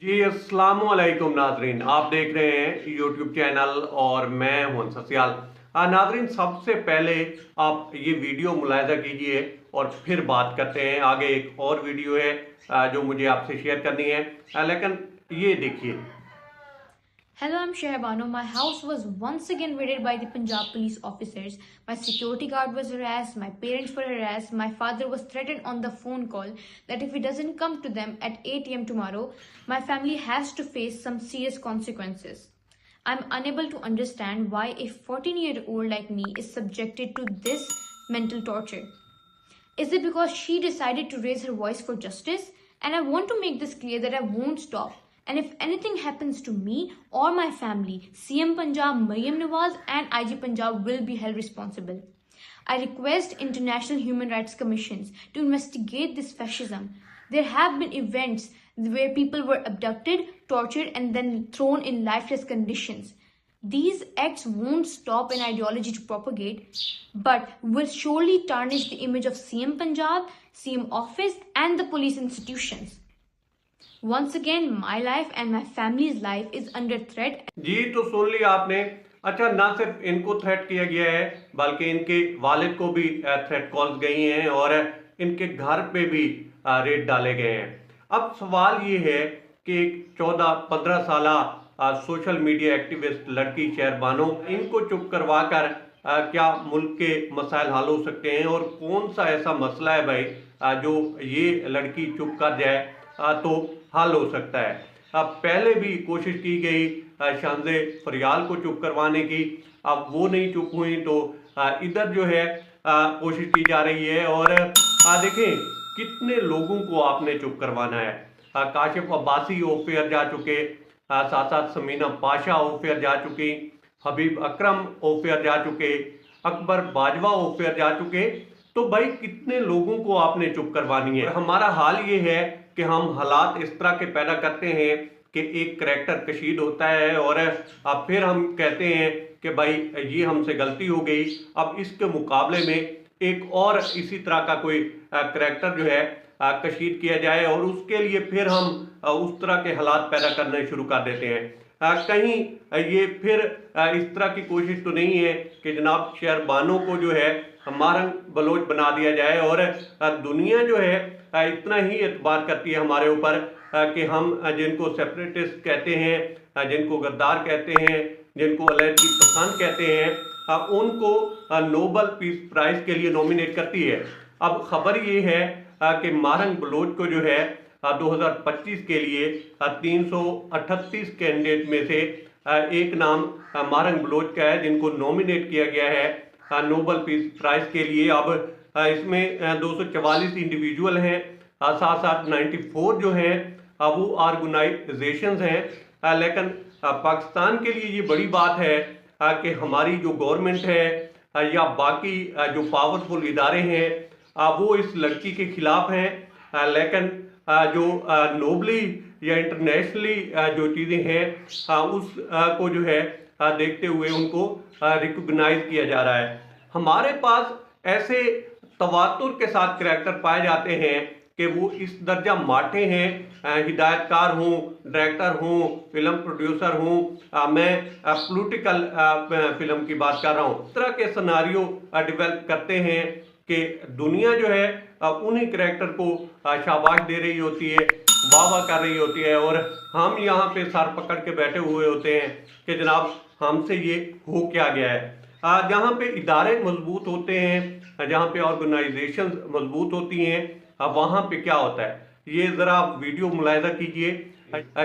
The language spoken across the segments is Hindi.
जी अस्सलाम वालेकुम नाजरीन, आप देख रहे हैं यूट्यूब चैनल और मैं हूं ससियाल। नाजरीन, सबसे पहले आप ये वीडियो मुलाहिजा कीजिए और फिर बात करते हैं। आगे एक और वीडियो है जो मुझे आपसे शेयर करनी है, लेकिन ये देखिए। Hello, I'm Shehbano. My house was once again raided by the Punjab police officers. My security guard was harassed, my parents were harassed, my father was threatened on the phone call that if he doesn't come to them at 8 am tomorrow, my family has to face some serious consequences. I'm unable to understand why a 14-year-old like me is subjected to this mental torture. Is it because she decided to raise her voice for justice? And I want to make this clear that I won't stop. And if anything happens to me or my family, CM Punjab, Maryam Nawaz, and IG Punjab will be held responsible. I request international human rights commissions to investigate this fascism. There have been events where people were abducted, tortured, and then thrown in lifeless conditions. These acts won't stop an ideology to propagate, but will surely tarnish the image of CM Punjab, CM office, and the police institutions. Once again, my life and my family's life is under threat. जी, तो सुन लिया आपने। अच्छा, ना सिर्फ इनको थ्रेट किया गया है बल्कि इनके वालिद को भी थ्रेट कॉल्स गई हैं और इनके घर पे भी रेड डाले गए हैं। अब सवाल ये है कि एक 14-15 साल सोशल मीडिया एक्टिविस्ट लड़की शहरबानो, इनको चुप करवा कर क्या मुल्क के मसाइल हल हो सकते हैं? और कौन सा ऐसा मसला है भाई जो ये लड़की चुप कर जाए तो हल हो सकता है? पहले भी कोशिश की गई शानज़े फरियाल को चुप करवाने की, अब वो नहीं चुप हुई तो इधर जो है कोशिश की जा रही है। और देखें कितने लोगों को आपने चुप करवाना है। काशिफ अब्बासी ओफेयर जा चुके, साथ साथ समीना पाशा ओफेयर जा चुकी, हबीब अकरम ओफेयर जा चुके, अकबर बाजवा ओफेयर जा चुके। तो भाई कितने लोगों को आपने चुप करवानी है? हमारा हाल ये है कि हम हालात इस तरह के पैदा करते हैं कि एक करैक्टर कशीद होता है और अब फिर हम कहते हैं कि भाई ये हमसे गलती हो गई। अब इसके मुकाबले में एक और इसी तरह का कोई करैक्टर जो है कशीद किया जाए और उसके लिए फिर हम उस तरह के हालात पैदा करने शुरू कर देते हैं। कहीं ये फिर इस तरह की कोशिश तो नहीं है कि जनाब शहरबानों को जो है मारंग बलोच बना दिया जाए और दुनिया जो है इतना ही एतबार करती है हमारे ऊपर कि हम जिनको सेपरेटिस्ट कहते हैं, जिनको गद्दार कहते हैं, जिनको अलैदगी पसंद कहते हैं, उनको नोबल पीस प्राइज के लिए नॉमिनेट करती है। अब खबर ये है कि मारंग बलोच को जो है 2025 के लिए 338 कैंडिडेट में से एक नाम मारंग बलोच का है जिनको नॉमिनेट किया गया है नोबल पीस प्राइज के लिए। अब इसमें 244 इंडिविजुअल हैं, साथ साथ 94 जो हैं वो ऑर्गेनाइजेशंस हैं। लेकिन पाकिस्तान के लिए ये बड़ी बात है कि हमारी जो गवर्नमेंट है या बाकी जो पावरफुल इदारे हैं वो इस लड़की के खिलाफ हैं। लेकिन जो नोबली या इंटरनेशनली जो चीज़ें हैं उस को जो है देखते हुए उनको रिकॉग्नाइज किया जा रहा है। हमारे पास ऐसे तवातुर के साथ करैक्टर पाए जाते हैं कि वो इस दर्जा माठे हैं, हिदायतकार हूँ, डायरेक्टर हूँ, फिल्म प्रोड्यूसर हूँ, मैं पॉलिटिकल फिल्म की बात कर रहा हूँ। इस तरह के सिनारियो डेवलप करते हैं कि दुनिया जो है उन्हीं करैक्टर को शाबाश दे रही होती है, वाह वाह कर रही होती है और हम यहाँ पे सर पकड़ के बैठे हुए होते हैं कि जनाब हमसे ये हो क्या गया है। जहाँ पे इदारे मजबूत होते हैं, जहाँ पे ऑर्गेनाइजेशन मजबूत होती हैं, वहाँ पे क्या होता है ये ज़रा आप वीडियो मुलाहिजा कीजिए।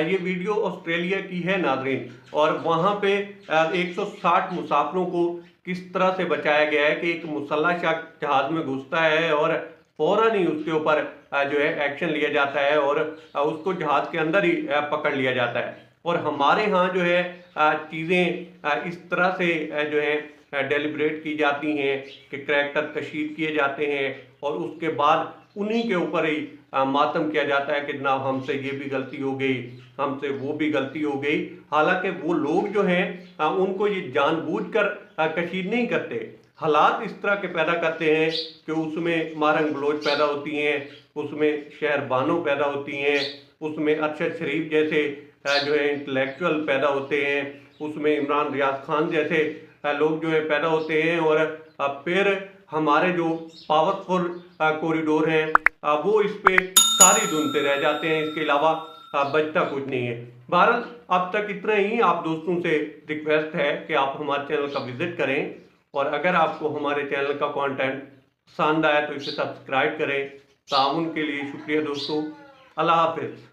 ये वीडियो ऑस्ट्रेलिया की है नाजरीन, और वहाँ पे 160 मुसाफिरों को किस तरह से बचाया गया है कि एक मुसल्लह शख्स जहाज में घुसता है और फौरन ही उसके ऊपर जो है एक्शन लिया जाता है और उसको जहाज के अंदर ही पकड़ लिया जाता है। और हमारे यहाँ जो है चीज़ें इस तरह से जो है डेलिब्रेट की जाती हैं कि करैक्टर कशीद किए जाते हैं और उसके बाद उन्हीं के ऊपर ही मातम किया जाता है कि जनाब हमसे ये भी गलती हो गई, हमसे वो भी गलती हो गई। हालांकि वो लोग जो हैं उनको ये जानबूझकर कशीद नहीं करते, हालात इस तरह के पैदा करते हैं कि उसमें मारंग बलोच पैदा होती हैं, उसमें शहरबानो पैदा होती हैं, उसमें अरशद शरीफ जैसे जो है इंटेलेक्चुअल पैदा होते हैं, उसमें इमरान रियाज खान जैसे लोग जो है पैदा होते हैं, और फिर हमारे जो पावरफुल कॉरिडोर हैं वो इस पे सारी धुनते रह जाते हैं, इसके अलावा बचता कुछ नहीं है। बहरहाल अब तक इतना ही। आप दोस्तों से रिक्वेस्ट है कि आप हमारे चैनल का विजिट करें, और अगर आपको हमारे चैनल का कंटेंट पसंद आया तो इसे सब्सक्राइब करें। ताउन के लिए शुक्रिया दोस्तों। अल्लाह हाफिज।